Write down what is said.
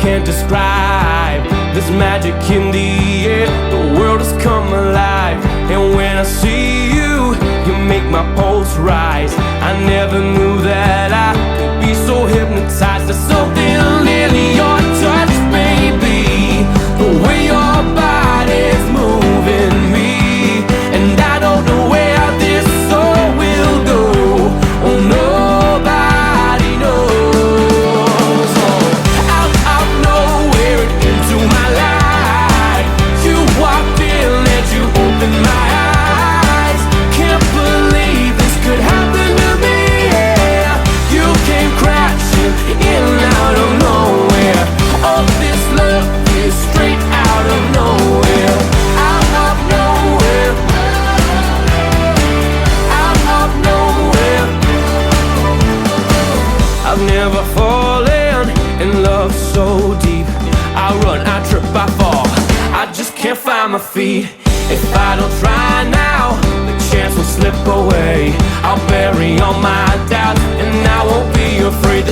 can't describe this magic in the air. The world has come alive, and when I see you, you make my pulse rise. I never knew that I could be so hypnotized. There's something in your touch, baby, the way your body's moving me, and I don't know where this soul will go. Oh, nobody knows. Oh, out of nowhere into my life, you walked in and you opened my eyes. Can't believe this could happen to me. Yeah. You came crashing in out of nowhere. All this love is straight out of nowhere. Out of nowhere. Out of nowhere. I've never fallen in love so deep. I run, I trip, I fall, I just can't find my feet. If I don't try now, the chance will slip away. I'll bury all my doubts and I won't be afraid.